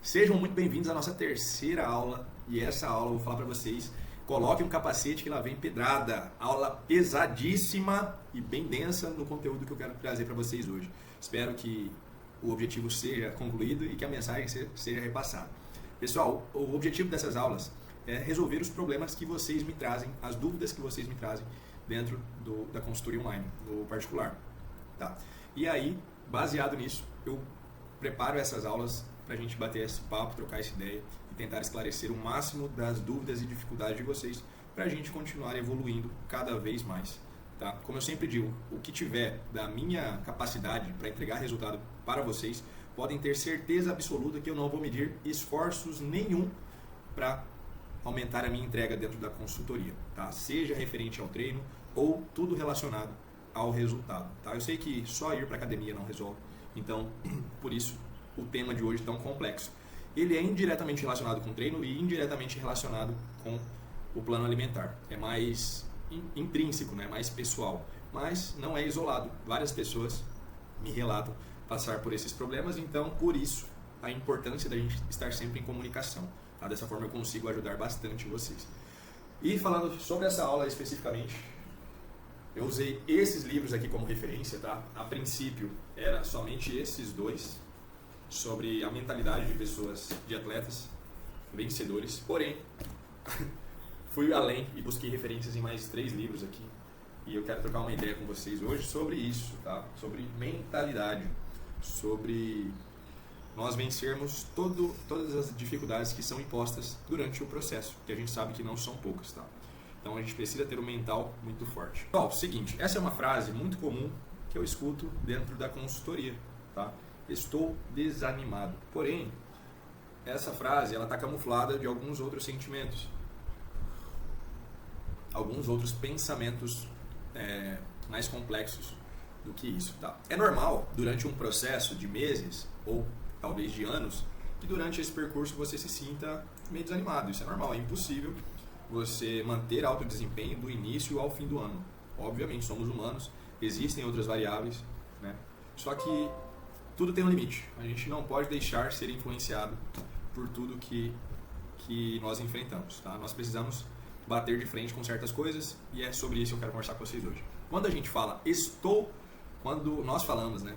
Sejam muito bem-vindos à nossa terceira aula, e essa aula eu vou falar para vocês, coloquem um capacete que lá vem pedrada, aula pesadíssima e bem densa no conteúdo que eu quero trazer para vocês hoje. Espero que o objetivo seja concluído e que a mensagem seja repassada. Pessoal, o objetivo dessas aulas é resolver os problemas que vocês me trazem, as dúvidas que vocês me trazem dentro da consultoria online, no particular. Tá? E aí, baseado nisso, eu preparo essas aulas para a gente bater esse papo, trocar essa ideia e tentar esclarecer o máximo das dúvidas e dificuldades de vocês para a gente continuar evoluindo cada vez mais. Tá? Como eu sempre digo, o que tiver da minha capacidade para entregar resultado para vocês, podem ter certeza absoluta que eu não vou medir esforços nenhum para aumentar a minha entrega dentro da consultoria, tá? Seja referente ao treino ou tudo relacionado ao resultado. Tá? Eu sei que só ir para a academia não resolve, então, por isso, o tema de hoje é tão complexo. Ele é indiretamente relacionado com o treino e indiretamente relacionado com o plano alimentar. É mais intrínseco, né? Mais pessoal, mas não é isolado. Várias pessoas me relatam passar por esses problemas, então, por isso, a importância da gente estar sempre em comunicação. Tá? Dessa forma eu consigo ajudar bastante vocês. E falando sobre essa aula especificamente, eu usei esses livros aqui como referência, tá? A princípio, era somente esses dois, sobre a mentalidade de pessoas, de atletas vencedores. Porém, fui além e busquei referências em mais 3 livros aqui. E eu quero trocar uma ideia com vocês hoje sobre isso, tá? Sobre mentalidade, sobre nós vencermos todas as dificuldades que são impostas durante o processo, que a gente sabe que não são poucas, tá? Então a gente precisa ter um mental muito forte. Bom, seguinte, essa é uma frase muito comum que eu escuto dentro da consultoria, tá? Estou desanimado. Porém, essa frase ela está camuflada de alguns outros sentimentos, alguns outros pensamentos mais complexos do que isso. Tá? É normal, durante um processo de meses ou talvez de anos, que durante esse percurso você se sinta meio desanimado. Isso é normal, é impossível você manter alto desempenho do início ao fim do ano. Obviamente, somos humanos, existem outras variáveis, né? Só que tudo tem um limite. A gente não pode deixar ser influenciado por tudo que nós enfrentamos. Tá? Nós precisamos bater de frente com certas coisas e é sobre isso que eu quero conversar com vocês hoje. Quando a gente fala quando nós falamos, né,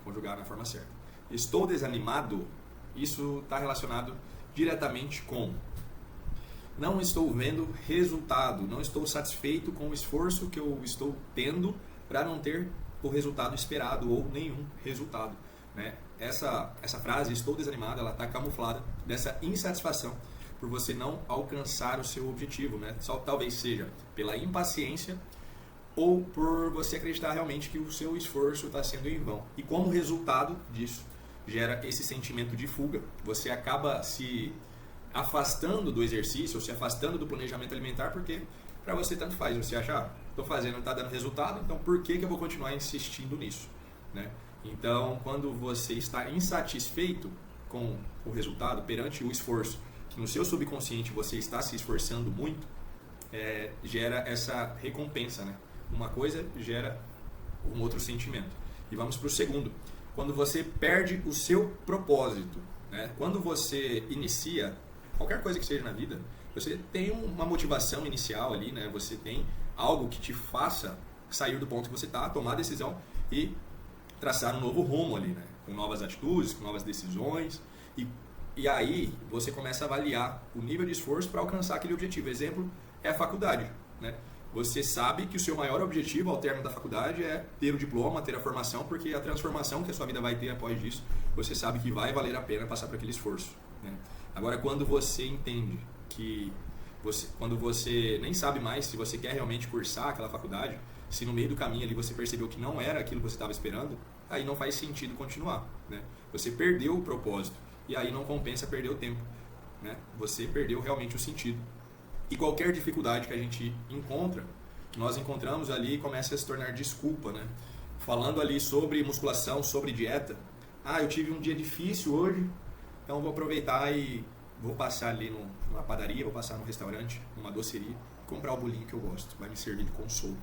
conjugar na forma certa, estou desanimado, isso está relacionado diretamente com não estou vendo resultado, não estou satisfeito com o esforço que eu estou tendo para não ter o resultado esperado ou nenhum resultado. Né? Essa frase, estou desanimado, ela está camuflada dessa insatisfação por você não alcançar o seu objetivo. Né? Só talvez seja pela impaciência ou por você acreditar realmente que o seu esforço está sendo em vão. E como resultado disso, gera esse sentimento de fuga. Você acaba se afastando do exercício, ou se afastando do planejamento alimentar, porque para você tanto faz. Você acha, estou fazendo, não está dando resultado, então por que eu vou continuar insistindo nisso? Né? Então, quando você está insatisfeito com o resultado perante o esforço, que no seu subconsciente você está se esforçando muito, gera essa recompensa. Né? Uma coisa gera um outro sentimento. E vamos para o segundo. Quando você perde o seu propósito, né? Quando você inicia qualquer coisa que seja na vida, você tem uma motivação inicial ali, né? Você tem algo que te faça sair do ponto que você está, tomar a decisão e traçar um novo rumo ali, né? Com novas atitudes, com novas decisões. E aí você começa a avaliar o nível de esforço para alcançar aquele objetivo. Exemplo é a faculdade, né? Você sabe que o seu maior objetivo ao término da faculdade é ter o diploma, ter a formação, porque a transformação que a sua vida vai ter após isso, você sabe que vai valer a pena passar por aquele esforço. Né? Agora, quando você entende que quando você nem sabe mais se você quer realmente cursar aquela faculdade, se no meio do caminho ali você percebeu que não era aquilo que você estava esperando, aí não faz sentido continuar. Né? Você perdeu o propósito e aí não compensa perder o tempo. Né? Você perdeu realmente o sentido. E qualquer dificuldade que a gente encontra, nós encontramos ali e começa a se tornar desculpa, né? Falando ali sobre musculação, sobre dieta. Eu tive um dia difícil hoje, então vou aproveitar e vou passar ali numa padaria, vou passar num restaurante, numa doceria, comprar o bolinho que eu gosto, vai me servir de consolo.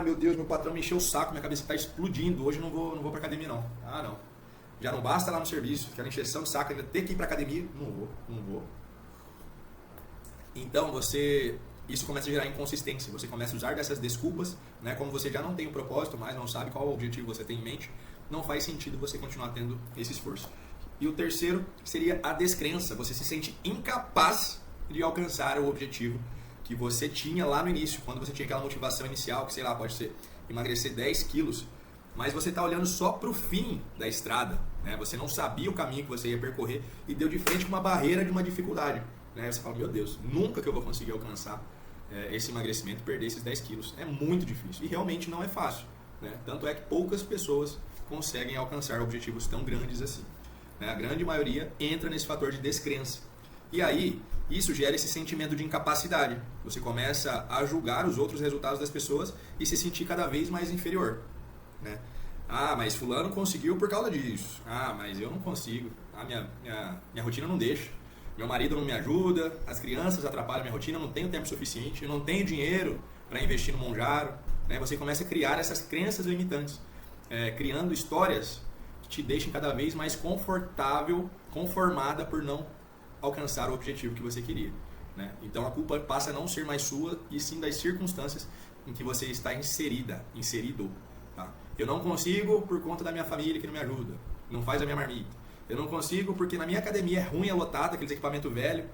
Meu Deus, meu patrão me encheu o saco, minha cabeça está explodindo, hoje eu não vou pra academia não. Não. Já não basta lá no serviço, aquela encheção de saco, ainda ter que ir para academia, não vou. Então isso começa a gerar inconsistência, você começa a usar dessas desculpas, né? Como você já não tem o propósito, mas não sabe qual objetivo você tem em mente, não faz sentido você continuar tendo esse esforço. E o terceiro seria a descrença, você se sente incapaz de alcançar o objetivo que você tinha lá no início, quando você tinha aquela motivação inicial, que sei lá, pode ser emagrecer 10 quilos, mas você está olhando só para o fim da estrada, né? Você não sabia o caminho que você ia percorrer e deu de frente com uma barreira de uma dificuldade, né? Você fala, meu Deus, nunca que eu vou conseguir alcançar esse emagrecimento, perder esses 10 quilos. É muito difícil e realmente não é fácil, né? Tanto é que poucas pessoas conseguem alcançar objetivos tão grandes assim, né? A grande maioria entra nesse fator de descrença. E aí, isso gera esse sentimento de incapacidade. Você começa a julgar os outros resultados das pessoas e se sentir cada vez mais inferior, né? Ah, mas fulano conseguiu por causa disso. Ah, mas eu não consigo. Ah, minha rotina não deixa. Meu marido não me ajuda, as crianças atrapalham minha rotina, eu não tenho tempo suficiente, eu não tenho dinheiro para investir no Monjaro, né? Você começa a criar essas crenças limitantes, criando histórias que te deixem cada vez mais conformada por não alcançar o objetivo que você queria, né? Então a culpa passa a não ser mais sua e sim das circunstâncias em que você está inserido. Tá? Eu não consigo por conta da minha família que não me ajuda, não faz a minha marmita. Eu não consigo porque na minha academia é ruim, é lotada, aqueles equipamentos velhos,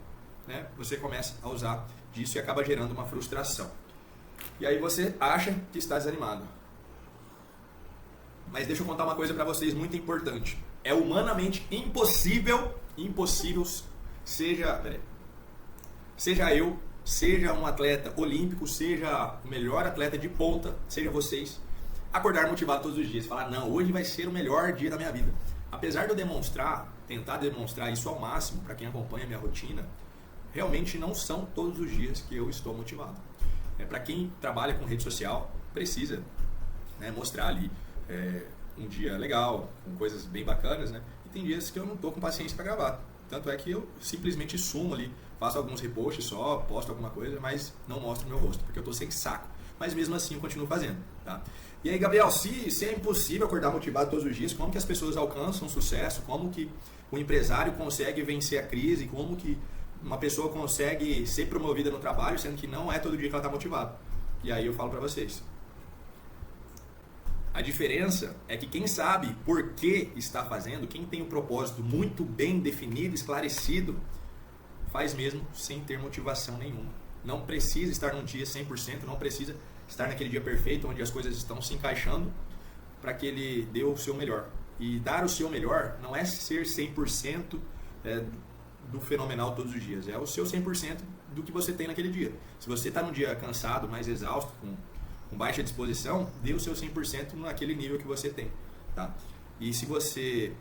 né? Você começa a usar disso e acaba gerando uma frustração. E aí você acha que está desanimado. Mas deixa eu contar uma coisa para vocês muito importante. É humanamente impossível, seja eu, seja um atleta olímpico, seja o melhor atleta de ponta, seja vocês, acordar motivado todos os dias, falar, não, hoje vai ser o melhor dia da minha vida. Apesar de eu tentar demonstrar isso ao máximo para quem acompanha a minha rotina, realmente não são todos os dias que eu estou motivado. Para quem trabalha com rede social, precisa, né, mostrar ali um dia legal, com coisas bem bacanas, né? E tem dias que eu não estou com paciência para gravar. Tanto é que eu simplesmente sumo ali, faço alguns reposts só, posto alguma coisa, mas não mostro meu rosto, porque eu estou sem saco. Mas mesmo assim eu continuo fazendo, tá? E aí, Gabriel, se é impossível acordar motivado todos os dias, como que as pessoas alcançam sucesso? Como que o empresário consegue vencer a crise? Como que uma pessoa consegue ser promovida no trabalho, sendo que não é todo dia que ela está motivada? E aí eu falo para vocês. A diferença é que quem sabe por que está fazendo, quem tem o propósito muito bem definido, esclarecido, faz mesmo sem ter motivação nenhuma. Não precisa estar num dia 100%, não precisa estar naquele dia perfeito, onde as coisas estão se encaixando para que ele dê o seu melhor. E dar o seu melhor não é ser 100% do fenomenal todos os dias, é o seu 100% do que você tem naquele dia. Se você está num dia cansado, mais exausto, com baixa disposição, dê o seu 100% naquele nível que você tem, tá? E se você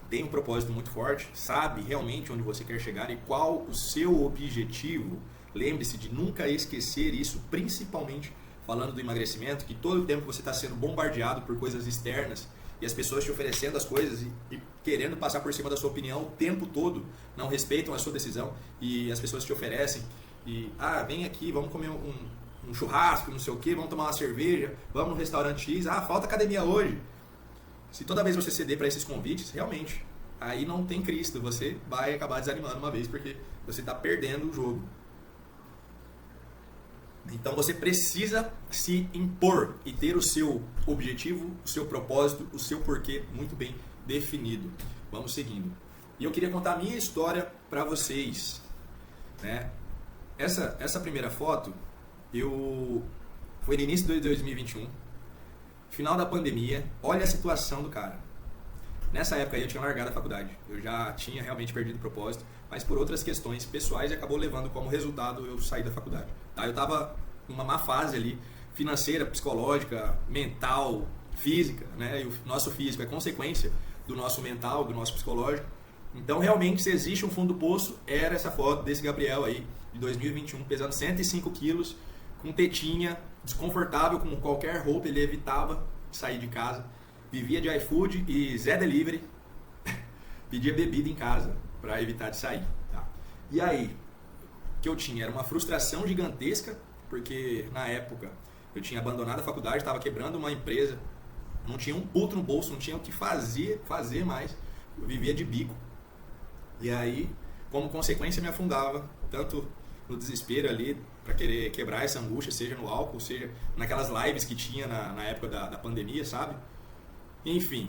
tem um propósito muito forte, sabe realmente onde você quer chegar e qual o seu objetivo, lembre-se de nunca esquecer isso, principalmente falando do emagrecimento, que todo o tempo você está sendo bombardeado por coisas externas e as pessoas te oferecendo as coisas e querendo passar por cima da sua opinião o tempo todo, não respeitam a sua decisão e as pessoas te oferecem e, vem aqui, vamos comer um churrasco, não sei o que, vamos tomar uma cerveja, vamos no restaurante X, falta academia hoje. Se toda vez você ceder para esses convites, realmente, aí não tem Cristo, você vai acabar desanimando uma vez, porque você está perdendo o jogo. Então você precisa se impor e ter o seu objetivo, o seu propósito, o seu porquê muito bem definido. Vamos seguindo. E eu queria contar a minha história para vocês, né? Essa primeira foto foi no início de 2021, final da pandemia. Olha a situação do cara. Nessa época aí eu tinha largado a faculdade, eu já tinha realmente perdido o propósito, mas por outras questões pessoais acabou levando como resultado eu sair da faculdade. Tá? Eu estava numa má fase ali, financeira, psicológica, mental, física, né? E o nosso físico é consequência do nosso mental, do nosso psicológico. Então realmente se existe um fundo do poço, era essa foto desse Gabriel aí, de 2021, pesando 105 quilos, com tetinha, desconfortável, com qualquer roupa, ele evitava sair de casa, vivia de iFood e Zé Delivery, pedia bebida em casa para evitar de sair. Tá? E aí, o que eu tinha era uma frustração gigantesca, porque na época eu tinha abandonado a faculdade, estava quebrando uma empresa, não tinha um puto no bolso, não tinha o que fazer mais, eu vivia de bico. E aí, como consequência, me afundava, tanto no desespero ali, para querer quebrar essa angústia, seja no álcool, seja naquelas lives que tinha na época da pandemia, sabe? Enfim,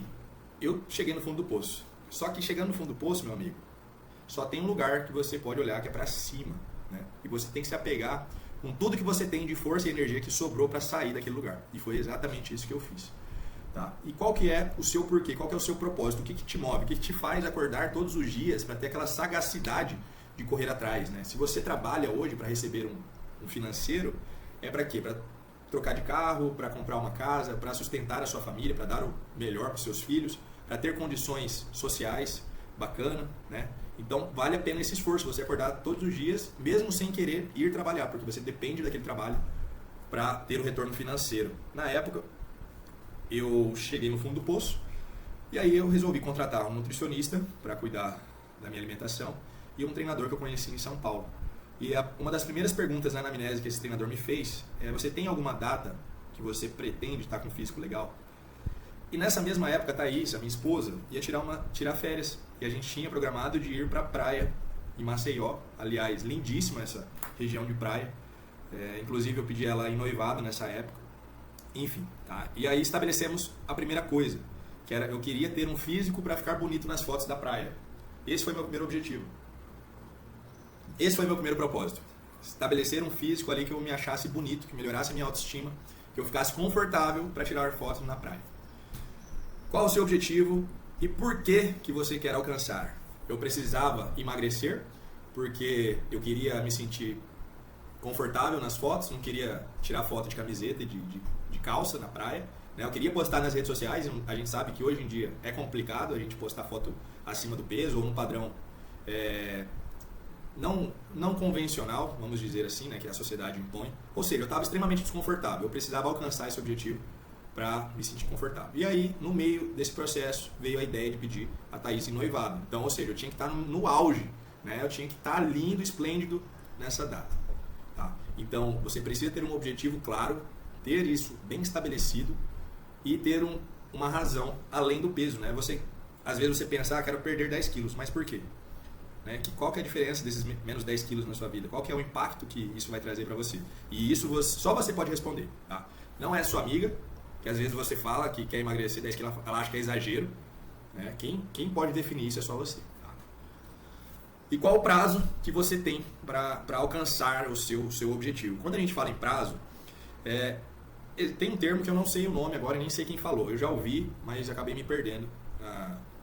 eu cheguei no fundo do poço. Só que chegando no fundo do poço, meu amigo, só tem um lugar que você pode olhar, que é para cima, né? E você tem que se apegar com tudo que você tem de força e energia que sobrou para sair daquele lugar. E foi exatamente isso que eu fiz. Tá? E qual que é o seu porquê? Qual que é o seu propósito? O que te move? O que te faz acordar todos os dias para ter aquela sagacidade de correr atrás, né? Se você trabalha hoje para receber um financeiro, é para quê? Para trocar de carro, para comprar uma casa, para sustentar a sua família, para dar o melhor para os seus filhos, para ter condições sociais bacana, né? Então vale a pena esse esforço, você acordar todos os dias, mesmo sem querer ir trabalhar, porque você depende daquele trabalho para ter o retorno financeiro. Na época, eu cheguei no fundo do poço e aí eu resolvi contratar um nutricionista para cuidar da minha alimentação e um treinador que eu conheci em São Paulo. E uma das primeiras perguntas na anamnese que esse treinador me fez é: você tem alguma data que você pretende estar com um físico legal? E nessa mesma época, a Thaís, a minha esposa, ia tirar férias. E a gente tinha programado de ir para a praia em Maceió. Aliás, lindíssima essa região de praia. Inclusive, eu pedi ela em noivado nessa época. Enfim, tá? E aí estabelecemos a primeira coisa, que era: eu queria ter um físico para ficar bonito nas fotos da praia. Esse foi meu primeiro objetivo. Esse foi meu primeiro propósito. Estabelecer um físico ali que eu me achasse bonito, que melhorasse a minha autoestima, que eu ficasse confortável para tirar fotos na praia. Qual o seu objetivo e por que você quer alcançar? Eu precisava emagrecer porque eu queria me sentir confortável nas fotos, não queria tirar foto de camiseta e de calça na praia, né? Eu queria postar nas redes sociais. A gente sabe que hoje em dia é complicado a gente postar foto acima do peso ou num padrão não convencional, vamos dizer assim, né, que a sociedade impõe. Ou seja, eu estava extremamente desconfortável, eu precisava alcançar esse objetivo para me sentir confortável. E aí, no meio desse processo, veio a ideia de pedir a Thaís em noivado. Então, ou seja, eu tinha que estar no auge, né? Eu tinha que estar lindo, esplêndido nessa data. Tá? Então, você precisa ter um objetivo claro, ter isso bem estabelecido e ter uma razão além do peso, né? Às vezes você pensa: quero perder 10 quilos, mas por quê? Né? Qual que é a diferença desses menos 10 quilos na sua vida? Qual que é o impacto que isso vai trazer para você? E isso só você pode responder. Tá? Não é sua amiga, que às vezes você fala que quer emagrecer 10 quilos, ela acha que é exagero. Né? Quem pode definir isso é só você. Tá? E qual o prazo que você tem para alcançar o seu objetivo? Quando a gente fala em prazo, tem um termo que eu não sei o nome agora, nem sei quem falou. Eu já ouvi, mas acabei me perdendo.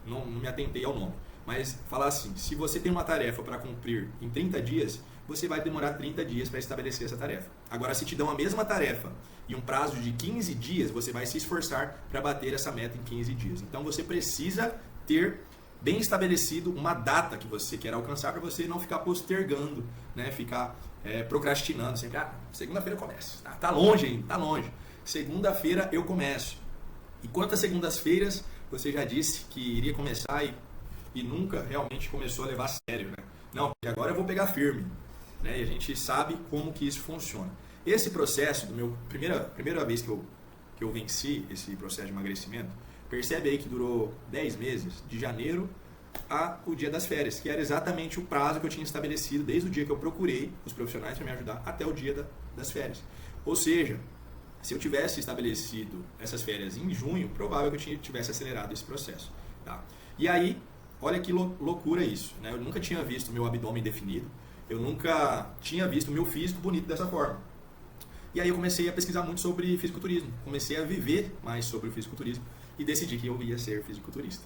Não me atentei ao nome. Mas falar assim: se você tem uma tarefa para cumprir em 30 dias, você vai demorar 30 dias para estabelecer essa tarefa. Agora, se te dão a mesma tarefa e um prazo de 15 dias, você vai se esforçar para bater essa meta em 15 dias. Então, você precisa ter bem estabelecido uma data que você quer alcançar para você não ficar postergando, né? Ficar procrastinando. Sempre: segunda-feira eu começo. Tá longe ainda, tá longe. Segunda-feira eu começo. E quantas segundas-feiras você já disse que iria começar e nunca realmente começou a levar a sério, né? Não, porque agora eu vou pegar firme, né? E a gente sabe como que isso funciona. Esse processo, primeira vez que eu venci esse processo de emagrecimento, percebe aí que durou 10 meses, de janeiro ao dia das férias, que era exatamente o prazo que eu tinha estabelecido desde o dia que eu procurei os profissionais para me ajudar até o dia das férias. Ou seja, se eu tivesse estabelecido essas férias em junho, provável que eu tivesse acelerado esse processo. Tá? E aí, olha que loucura isso, né? Eu nunca tinha visto meu abdômen definido, eu nunca tinha visto meu físico bonito dessa forma. E aí eu comecei a pesquisar muito sobre fisiculturismo, comecei a viver mais sobre o fisiculturismo e decidi que eu ia ser fisiculturista.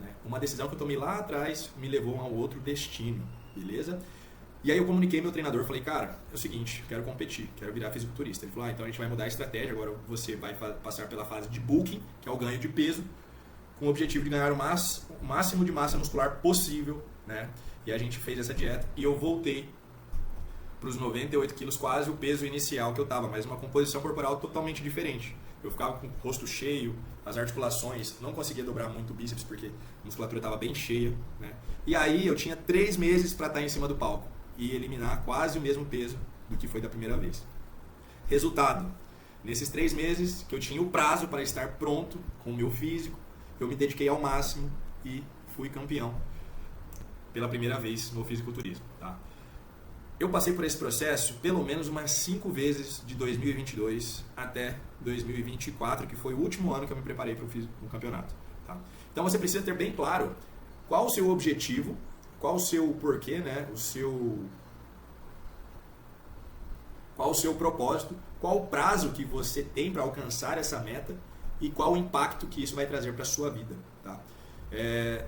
Né? Uma decisão que eu tomei lá atrás me levou a um outro destino, beleza? E aí eu comuniquei meu treinador, falei: cara, é o seguinte, quero competir, quero virar fisiculturista. Ele falou: então a gente vai mudar a estratégia, agora você vai passar pela fase de bulking, que é o ganho de peso, com o objetivo de ganhar o máximo de massa muscular possível, né? E a gente fez essa dieta e eu voltei para os 98 quilos, quase o peso inicial que eu estava, mas uma composição corporal totalmente diferente. Eu ficava com o rosto cheio, as articulações, não conseguia dobrar muito o bíceps porque a musculatura estava bem cheia, né? E aí eu tinha 3 meses para estar em cima do palco e eliminar quase o mesmo peso do que foi da primeira vez. Resultado: nesses 3 meses que eu tinha o prazo para estar pronto com o meu físico, eu me dediquei ao máximo e fui campeão pela primeira vez no fisiculturismo, tá? Eu passei por esse processo pelo menos umas 5 vezes de 2022 até 2024, que foi o último ano que eu me preparei para o campeonato, tá? Então você precisa ter bem claro qual o seu objetivo, qual o seu porquê, né? Qual o seu propósito, qual o prazo que você tem para alcançar essa meta e qual o impacto que isso vai trazer para a sua vida, tá?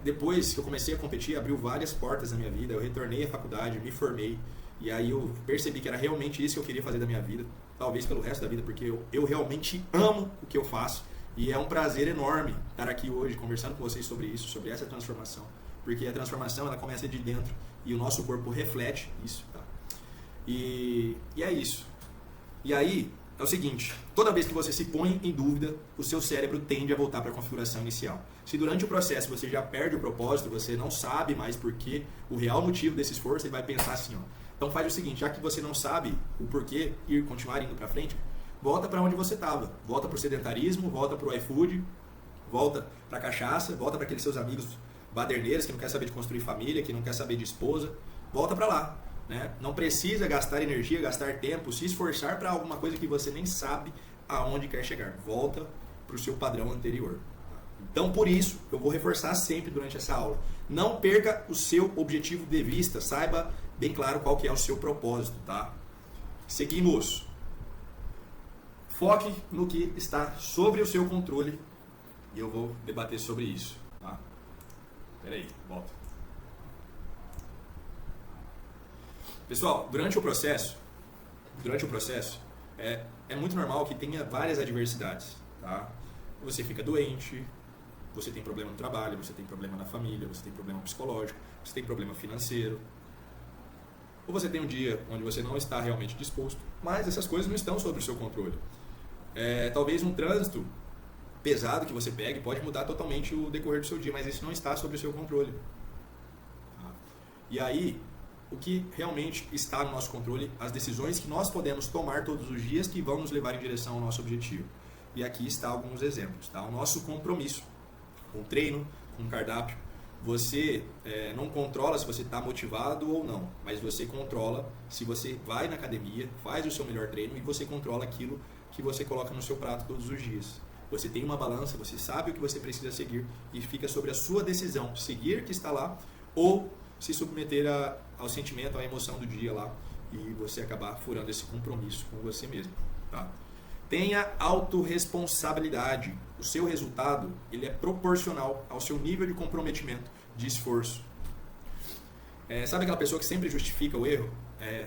Depois que eu comecei a competir, abriu várias portas na minha vida, eu retornei à faculdade, me formei, e aí eu percebi que era realmente isso que eu queria fazer da minha vida, talvez pelo resto da vida, porque eu realmente amo o que eu faço, e é um prazer enorme estar aqui hoje conversando com vocês sobre isso, sobre essa transformação, porque a transformação ela começa de dentro, e o nosso corpo reflete isso, tá? E é isso. E aí, é o seguinte, toda vez que você se põe em dúvida, o seu cérebro tende a voltar para a configuração inicial. Se durante o processo você já perde o propósito, você não sabe mais porquê, o real motivo desse esforço, ele vai pensar assim, ó. Então faz o seguinte, já que você não sabe o porquê continuar indo para frente, volta para onde você estava. Volta para o sedentarismo, volta para o iFood, volta para a cachaça, volta para aqueles seus amigos baderneiros que não quer saber de construir família, que não quer saber de esposa, volta para lá. Né? Não precisa gastar energia, gastar tempo, se esforçar para alguma coisa que você nem sabe aonde quer chegar. Volta para o seu padrão anterior. Então, por isso, eu vou reforçar sempre durante essa aula. Não perca o seu objetivo de vista. Saiba bem claro qual que é o seu propósito. Tá? Seguimos. Foque no que está sobre o seu controle. E eu vou debater sobre isso. Tá? Espera aí, volta. Pessoal, durante o processo é muito normal que tenha várias adversidades, tá? Você fica doente, você tem problema no trabalho, você tem problema na família, você tem problema psicológico, você tem problema financeiro, ou você tem um dia onde você não está realmente disposto, mas essas coisas não estão sob o seu controle. Talvez um trânsito pesado que você pegue pode mudar totalmente o decorrer do seu dia, mas isso não está sob o seu controle. Tá? E aí, o que realmente está no nosso controle, as decisões que nós podemos tomar todos os dias que vão nos levar em direção ao nosso objetivo. E aqui está alguns exemplos. Tá? O nosso compromisso com o treino, com o cardápio. Você não controla se você está motivado ou não, mas você controla se você vai na academia, faz o seu melhor treino e você controla aquilo que você coloca no seu prato todos os dias. Você tem uma balança, você sabe o que você precisa seguir e fica sobre a sua decisão, seguir que está lá ou se submeter ao sentimento, à emoção do dia lá e você acabar furando esse compromisso com você mesmo. Tá? Tenha autorresponsabilidade. O seu resultado ele é proporcional ao seu nível de comprometimento, de esforço. Sabe aquela pessoa que sempre justifica o erro?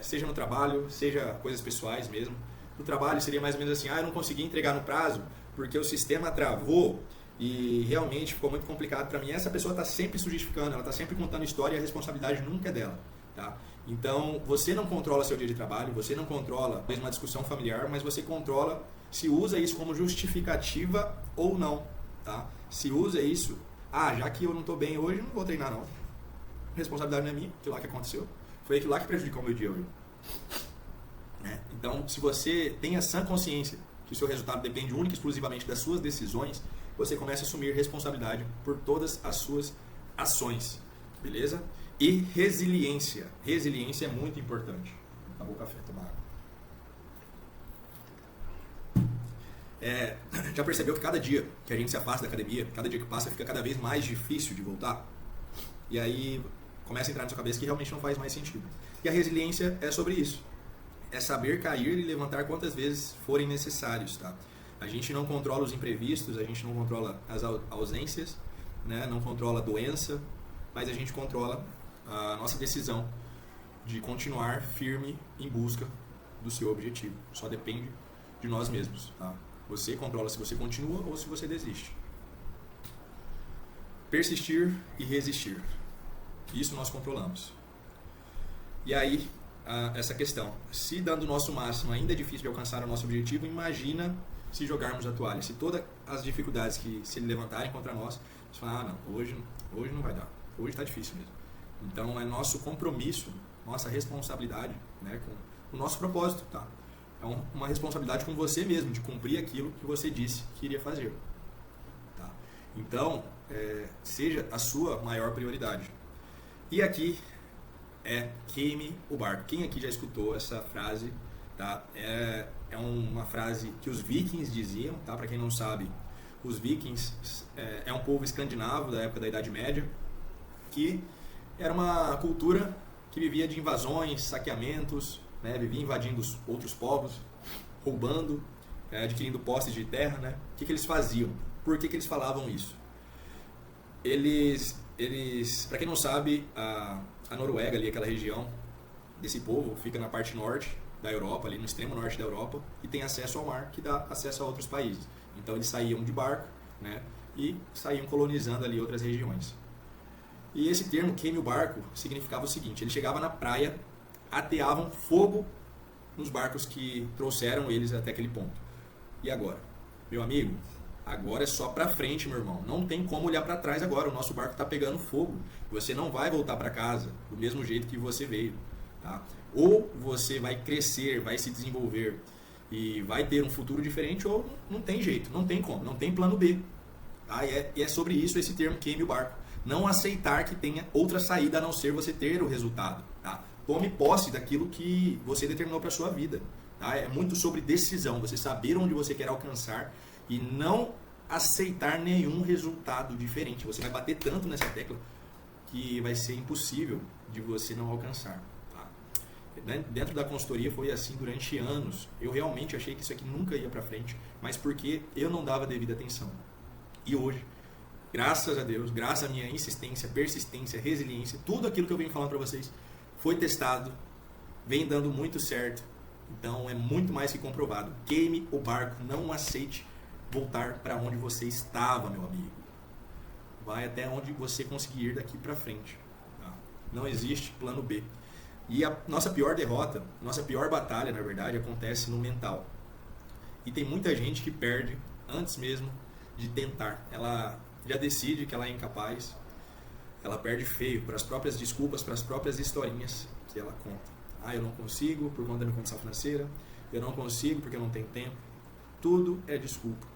Seja no trabalho, seja coisas pessoais mesmo. No trabalho seria mais ou menos assim, eu não consegui entregar no prazo porque o sistema travou e realmente ficou muito complicado para mim. Essa pessoa está sempre se justificando, ela está sempre contando história e a responsabilidade nunca é dela. Tá? Então, você não controla seu dia de trabalho, você não controla mesmo uma discussão familiar, mas você controla se usa isso como justificativa ou não. Tá? Se usa isso, já que eu não estou bem hoje, não vou treinar não. A responsabilidade não é minha, aquilo lá que aconteceu. Foi aquilo lá que prejudicou o meu dia hoje. Então, se você tem a sã consciência que o seu resultado depende única e exclusivamente das suas decisões, você começa a assumir responsabilidade por todas as suas ações, beleza? E resiliência. Resiliência é muito importante. Acabou o café, tomar água. Já percebeu que cada dia que a gente se afasta da academia, cada dia que passa fica cada vez mais difícil de voltar? E aí começa a entrar na sua cabeça que realmente não faz mais sentido. E a resiliência é sobre isso. É saber cair e levantar quantas vezes forem necessários, tá? A gente não controla os imprevistos, a gente não controla as ausências, né? Não controla a doença, mas a gente controla a nossa decisão de continuar firme em busca do seu objetivo. Só depende de nós mesmos, tá? Você controla se você continua ou se você desiste. Persistir e resistir. Isso nós controlamos. E aí, essa questão. Se dando o nosso máximo ainda é difícil de alcançar o nosso objetivo, imagina se jogarmos a toalha. Se todas as dificuldades que se levantarem contra nós, você fala, não, hoje não vai dar. Hoje está difícil mesmo. Então, é nosso compromisso, nossa responsabilidade, né, com o nosso propósito, tá? É uma responsabilidade com você mesmo, de cumprir aquilo que você disse que iria fazer. Tá? Então, seja a sua maior prioridade. E aqui queime o barco. Quem aqui já escutou essa frase? Tá? É uma frase que os vikings diziam, tá? Para quem não sabe, os vikings é um povo escandinavo da época da Idade Média, que era uma cultura que vivia de invasões, saqueamentos, né? Vivia invadindo os outros povos, roubando, adquirindo posses de terra, né? O que eles faziam? Por que eles falavam isso? Eles para quem não sabe, a Noruega, ali, aquela região desse povo, fica na parte norte da Europa, ali no extremo norte da Europa, e tem acesso ao mar, que dá acesso a outros países. Então eles saíam de barco, né, e saíam colonizando ali outras regiões. E esse termo, queime o barco, significava o seguinte: eles chegavam na praia, ateavam fogo nos barcos que trouxeram eles até aquele ponto. E agora? Meu amigo, agora é só pra frente, meu irmão. Não tem como olhar pra trás agora. O nosso barco tá pegando fogo. Você não vai voltar pra casa do mesmo jeito que você veio. Tá? Ou você vai crescer, vai se desenvolver e vai ter um futuro diferente, ou não tem jeito, não tem como, não tem plano B. Tá? E é sobre isso esse termo queime o barco. Não aceitar que tenha outra saída a não ser você ter o resultado. Tá? Tome posse daquilo que você determinou para sua vida. Tá? É muito sobre decisão, você saber onde você quer alcançar e não aceitar nenhum resultado diferente. Você vai bater tanto nessa tecla que vai ser impossível de você não alcançar. Tá? Dentro da consultoria foi assim durante anos. Eu realmente achei que isso aqui nunca ia para frente, mas porque eu não dava devida atenção. E hoje, graças a Deus, graças à minha insistência, persistência, resiliência, tudo aquilo que eu venho falando para vocês foi testado, vem dando muito certo. Então é muito mais que comprovado. Queime o barco, não aceite voltar para onde você estava, meu amigo. Vai até onde você conseguir ir daqui para frente. Tá? Não existe plano B. E a nossa pior derrota, nossa pior batalha, na verdade, acontece no mental. E tem muita gente que perde antes mesmo de tentar. Ela já decide que ela é incapaz. Ela perde feio para as próprias desculpas, para as próprias historinhas que ela conta. Eu não consigo por conta da minha condição financeira. Eu não consigo porque eu não tenho tempo. Tudo é desculpa.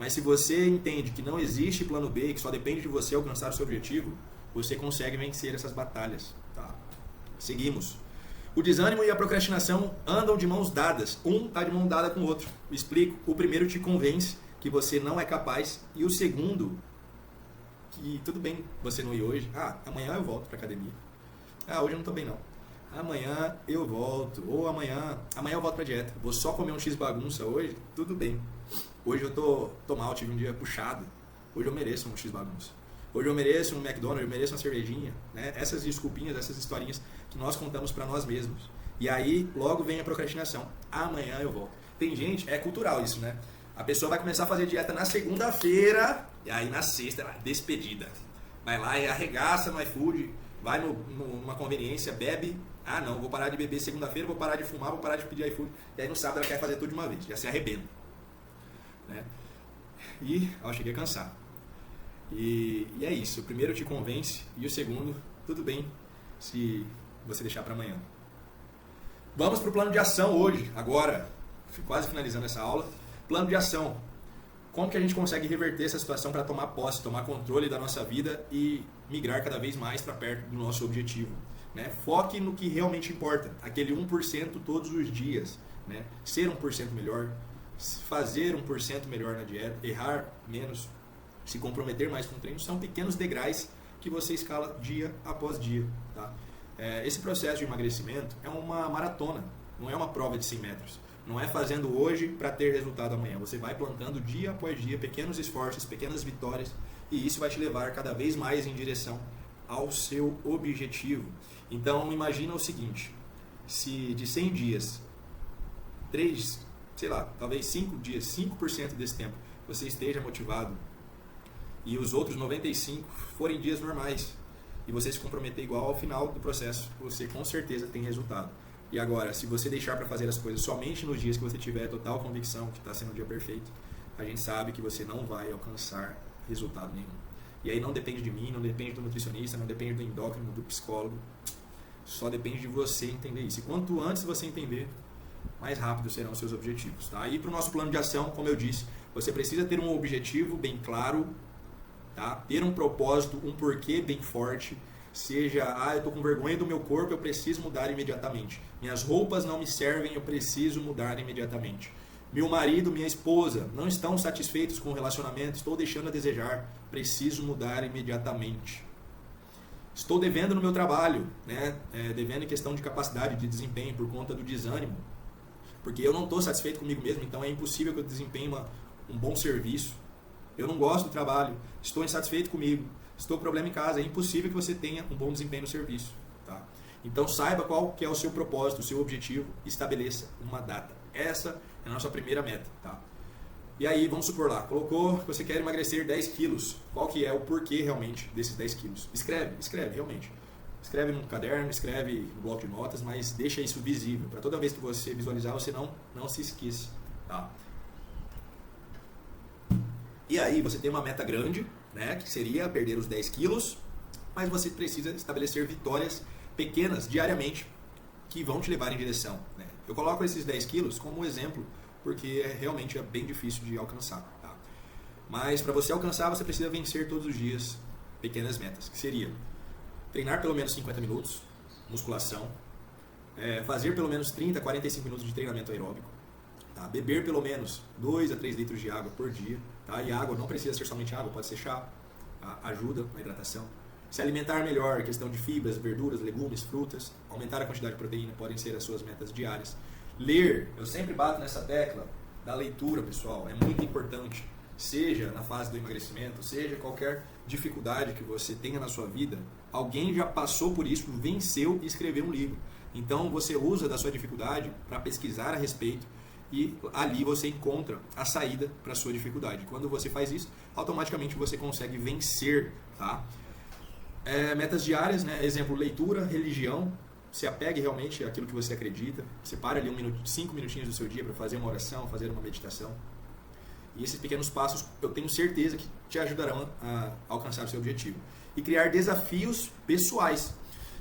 Mas se você entende que não existe plano B e que só depende de você alcançar o seu objetivo, você consegue vencer essas batalhas. Tá? Seguimos. O desânimo e a procrastinação andam de mãos dadas. Um está de mão dada com o outro. Explico. O primeiro te convence que você não é capaz. E o segundo, que tudo bem você não ir hoje. Amanhã eu volto para academia. Hoje eu não estou bem não. Amanhã eu volto. Ou amanhã eu volto para dieta. Vou só comer um X bagunça hoje. Tudo bem. Hoje eu tô mal, tive um dia puxado. Hoje eu mereço um X bagunça. Hoje eu mereço um McDonald's, eu mereço uma cervejinha. Né? Essas desculpinhas, essas historinhas que nós contamos para nós mesmos. E aí logo vem a procrastinação. Amanhã eu volto. Tem gente, é cultural isso, né? A pessoa vai começar a fazer dieta na segunda-feira e aí na sexta, despedida. Vai lá e arregaça no iFood, vai numa conveniência, bebe. Não, vou parar de beber segunda-feira, vou parar de fumar, vou parar de pedir iFood. E aí no sábado ela quer fazer tudo de uma vez, já se arrebenta. Né? E eu cheguei a cansar. E é isso. O primeiro te convence e o segundo, tudo bem se você deixar para amanhã. Vamos para o plano de ação hoje, agora, quase finalizando essa aula. Plano de ação. Como que a gente consegue reverter essa situação para tomar posse, tomar controle da nossa vida e migrar cada vez mais para perto do nosso objetivo? Né? Foque no que realmente importa, aquele 1% todos os dias. Né? Ser 1% melhor, fazer 1% melhor na dieta, errar menos, se comprometer mais com o treino, são pequenos degraus que você escala dia após dia. Tá? Esse processo de emagrecimento é uma maratona, não é uma prova de 100 metros. Não é fazendo hoje para ter resultado amanhã. Você vai plantando dia após dia pequenos esforços, pequenas vitórias, e isso vai te levar cada vez mais em direção ao seu objetivo. Então imagina o seguinte: se de 100 dias, 3, talvez 5 dias, 5% desse tempo você esteja motivado e os outros 95 forem dias normais e você se comprometer igual, ao final do processo você com certeza tem resultado. E agora, se você deixar para fazer as coisas somente nos dias que você tiver total convicção que está sendo o dia perfeito, a gente sabe que você não vai alcançar resultado nenhum. E aí não depende de mim, não depende do nutricionista, não depende do endócrino, do psicólogo. Só depende de você entender isso. E quanto antes você entender, mais rápido serão os seus objetivos. Tá? E para o nosso plano de ação, como eu disse, você precisa ter um objetivo bem claro, tá? Ter um propósito, um porquê bem forte, seja, eu estou com vergonha do meu corpo, eu preciso mudar imediatamente. Minhas roupas não me servem, eu preciso mudar imediatamente. Meu marido, minha esposa não estão satisfeitos com o relacionamento, estou deixando a desejar, preciso mudar imediatamente. Estou devendo no meu trabalho, né? Devendo em questão de capacidade, de desempenho, por conta do desânimo. Porque eu não estou satisfeito comigo mesmo, então é impossível que eu desempenhe um bom serviço. Eu não gosto do trabalho, estou insatisfeito comigo, estou com problema em casa, é impossível que você tenha um bom desempenho no serviço. Tá? Então saiba qual que é o seu propósito, o seu objetivo, estabeleça uma data. Essa é a nossa primeira meta. Tá? E aí, vamos supor lá, colocou que você quer emagrecer 10 quilos. Qual que é o porquê realmente desses 10 quilos? Escreve realmente. Escreve num caderno, escreve no bloco de notas, mas deixa isso visível. Para toda vez que você visualizar, você não se esqueça. Tá? E aí, você tem uma meta grande, né, que seria perder os 10 quilos, mas você precisa estabelecer vitórias pequenas diariamente que vão te levar em direção. Né? Eu coloco esses 10 quilos como exemplo, porque realmente é bem difícil de alcançar. Tá? Mas para você alcançar, você precisa vencer todos os dias pequenas metas, que seria treinar pelo menos 50 minutos, musculação, fazer pelo menos 30 a 45 minutos de treinamento aeróbico, tá? Beber pelo menos 2 a 3 litros de água por dia, tá? E água não precisa ser somente água, pode ser chá, tá? Ajuda na hidratação. Se alimentar melhor, questão de fibras, verduras, legumes, frutas, aumentar a quantidade de proteína, podem ser as suas metas diárias. Ler, eu sempre bato nessa tecla da leitura, pessoal, é muito importante, seja na fase do emagrecimento, seja qualquer dificuldade que você tenha na sua vida, alguém já passou por isso, venceu e escreveu um livro. Então você usa da sua dificuldade para pesquisar a respeito e ali você encontra a saída para a sua dificuldade. Quando você faz isso, automaticamente você consegue vencer, tá? Metas diárias, né? Exemplo, leitura, religião. Se apegue realmente àquilo que você acredita. Separe ali 5 minutinhos do seu dia para fazer uma oração, fazer uma meditação. E esses pequenos passos, eu tenho certeza que te ajudarão a alcançar o seu objetivo. E criar desafios pessoais.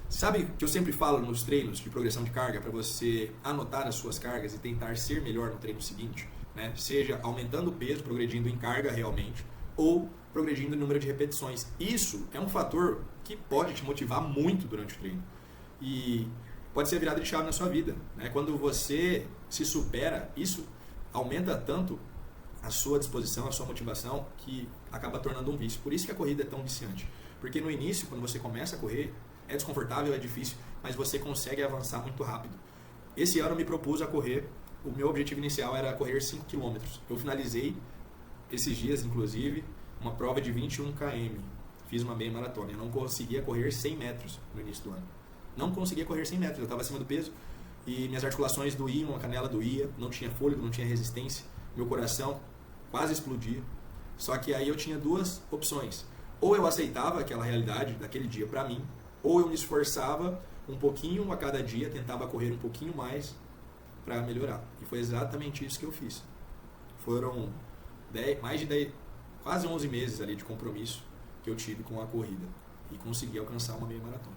Sabe que eu sempre falo nos treinos de progressão de carga para você anotar as suas cargas e tentar ser melhor no treino seguinte? Né? Seja aumentando o peso, progredindo em carga realmente, ou progredindo em número de repetições. Isso é um fator que pode te motivar muito durante o treino. E pode ser a virada de chave na sua vida. Né? Quando você se supera, isso aumenta tanto a sua disposição, a sua motivação, que acaba tornando um vício. Por isso que a corrida é tão viciante. Porque no início, quando você começa a correr, é desconfortável, é difícil, mas você consegue avançar muito rápido. Esse ano eu me propus a correr, o meu objetivo inicial era correr 5 km. Eu finalizei esses dias, inclusive, uma prova de 21 km. Fiz uma meia maratona. Eu não conseguia correr 100 metros no início do ano. Não conseguia correr 100 metros, eu estava acima do peso e minhas articulações doíam, a canela doía, não tinha fôlego, não tinha resistência, meu coração quase explodia. Só que aí eu tinha duas opções. Ou eu aceitava aquela realidade daquele dia para mim, ou eu me esforçava um pouquinho a cada dia, tentava correr um pouquinho mais para melhorar. E foi exatamente isso que eu fiz. Foram quase 11 meses ali de compromisso que eu tive com a corrida e consegui alcançar uma meia maratona.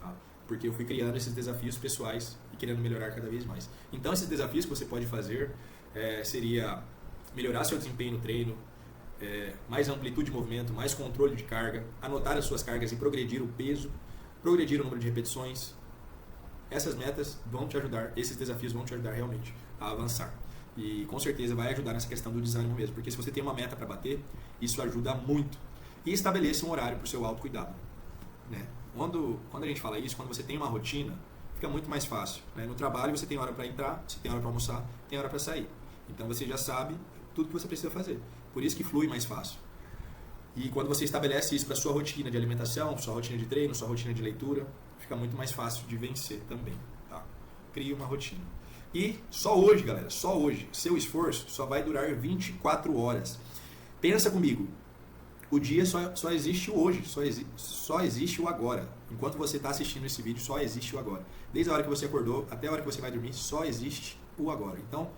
Tá? Porque eu fui criando esses desafios pessoais e querendo melhorar cada vez mais. Então esses desafios que você pode fazer seria melhorar seu desempenho no treino, mais amplitude de movimento, mais controle de carga, anotar as suas cargas e progredir o peso, progredir o número de repetições. Essas metas vão te ajudar, esses desafios vão te ajudar realmente a avançar. E com certeza vai ajudar nessa questão do desânimo mesmo, porque se você tem uma meta para bater, isso ajuda muito. E estabeleça um horário para o seu autocuidado. Né? Quando a gente fala isso, quando você tem uma rotina, fica muito mais fácil. Né? No trabalho você tem hora para entrar, você tem hora para almoçar, tem hora para sair. Então você já sabe tudo que você precisa fazer. Por isso que flui mais fácil. E quando você estabelece isso para a sua rotina de alimentação, sua rotina de treino, sua rotina de leitura, fica muito mais fácil de vencer também. Tá? Crie uma rotina. E só hoje, galera, só hoje, seu esforço só vai durar 24 horas. Pensa comigo, o dia só existe o hoje, só existe o agora. Enquanto você está assistindo esse vídeo, só existe o agora. Desde a hora que você acordou até a hora que você vai dormir, só existe o agora. Então,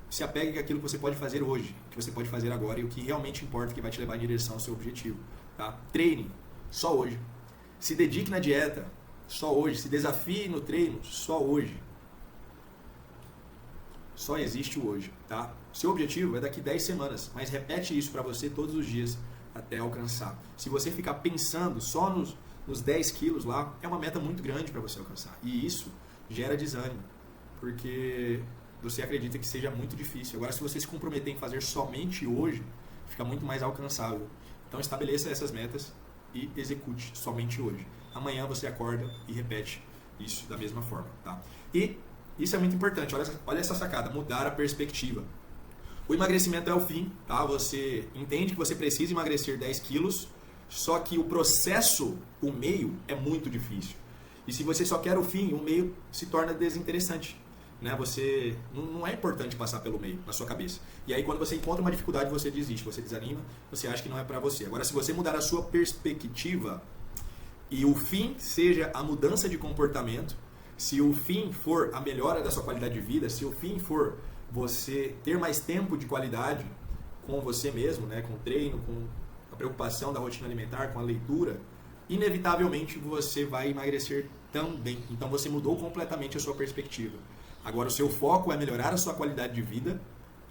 se apegue àquilo que você pode fazer hoje, que você pode fazer agora e o que realmente importa, que vai te levar em direção ao seu objetivo. Tá? Treine, só hoje. Se dedique na dieta, só hoje. Se desafie no treino, só hoje. Só existe o hoje. Tá? Seu objetivo é daqui 10 semanas, mas repete isso para você todos os dias até alcançar. Se você ficar pensando só nos 10 quilos lá, é uma meta muito grande para você alcançar. E isso gera desânimo, porque você acredita que seja muito difícil. Agora, se você se comprometer em fazer somente hoje, fica muito mais alcançável. Então, estabeleça essas metas e execute somente hoje. Amanhã você acorda e repete isso da mesma forma, tá? E isso é muito importante. Olha essa sacada, mudar a perspectiva. O emagrecimento é o fim, tá? Você entende que você precisa emagrecer 10 quilos, só que o processo, o meio, é muito difícil. E se você só quer o fim, o meio se torna desinteressante. Né? Você não é importante passar pelo meio na sua cabeça. E aí quando você encontra uma dificuldade, você desiste, você desanima, você acha que não é para você. Agora, se você mudar a sua perspectiva e o fim seja a mudança de comportamento, se o fim for a melhora da sua qualidade de vida, se o fim for você ter mais tempo de qualidade com você mesmo, né? Com o treino, com a preocupação da rotina alimentar, com a leitura, inevitavelmente você vai emagrecer também. Então você mudou completamente a sua perspectiva. Agora o seu foco é melhorar a sua qualidade de vida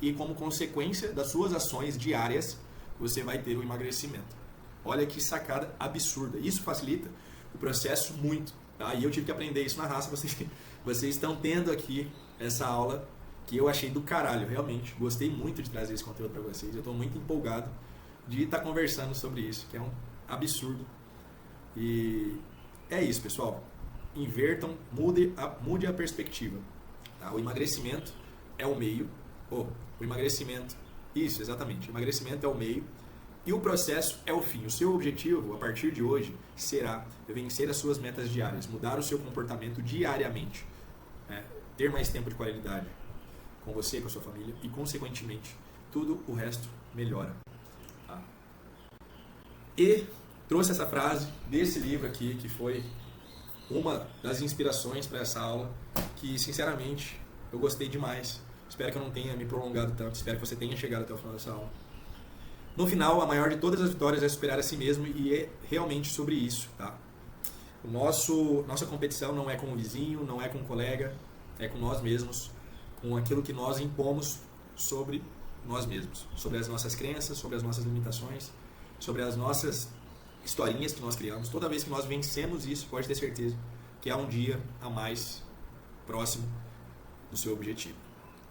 e como consequência das suas ações diárias, você vai ter o emagrecimento. Olha que sacada absurda. Isso facilita o processo muito. Tá? E eu tive que aprender isso na raça. Vocês estão tendo aqui essa aula que eu achei do caralho, realmente. Gostei muito de trazer esse conteúdo para vocês. Eu estou muito empolgado de estar conversando sobre isso, que é um absurdo. E é isso, pessoal. Invertam, mude a perspectiva. Tá? O emagrecimento é o meio. O emagrecimento, isso, exatamente. O emagrecimento é o meio e o processo é o fim. O seu objetivo, a partir de hoje, será vencer as suas metas diárias, mudar o seu comportamento diariamente, né? Ter mais tempo de qualidade com você, com a sua família e, consequentemente, tudo o resto melhora. Tá? E trouxe essa frase desse livro aqui, que foi uma das inspirações para essa aula, que, sinceramente, eu gostei demais. Espero que eu não tenha me prolongado tanto, espero que você tenha chegado até o final dessa aula. No final, a maior de todas as vitórias é superar a si mesmo e é realmente sobre isso, tá? Nossa competição não é com o vizinho, não é com o colega, é com nós mesmos, com aquilo que nós impomos sobre nós mesmos, sobre as nossas crenças, sobre as nossas limitações, sobre as nossas historinhas que nós criamos. Toda vez que nós vencemos isso, pode ter certeza que há um dia a mais próximo do seu objetivo.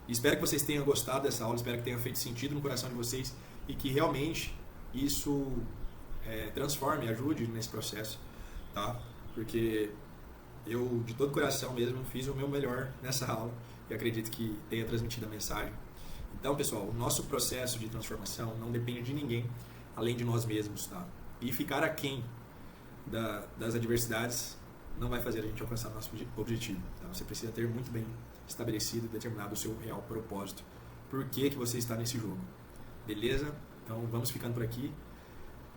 E espero que vocês tenham gostado dessa aula, espero que tenha feito sentido no coração de vocês e que realmente isso transforme, ajude nesse processo, tá? Porque eu, de todo coração mesmo, fiz o meu melhor nessa aula e acredito que tenha transmitido a mensagem. Então, pessoal, o nosso processo de transformação não depende de ninguém além de nós mesmos, tá? E ficar aquém das adversidades não vai fazer a gente alcançar o nosso objetivo, tá? Você precisa ter muito bem estabelecido e determinado o seu real propósito. Por que você está nesse jogo? Beleza? Então vamos ficando por aqui.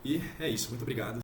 E é isso. Muito obrigado.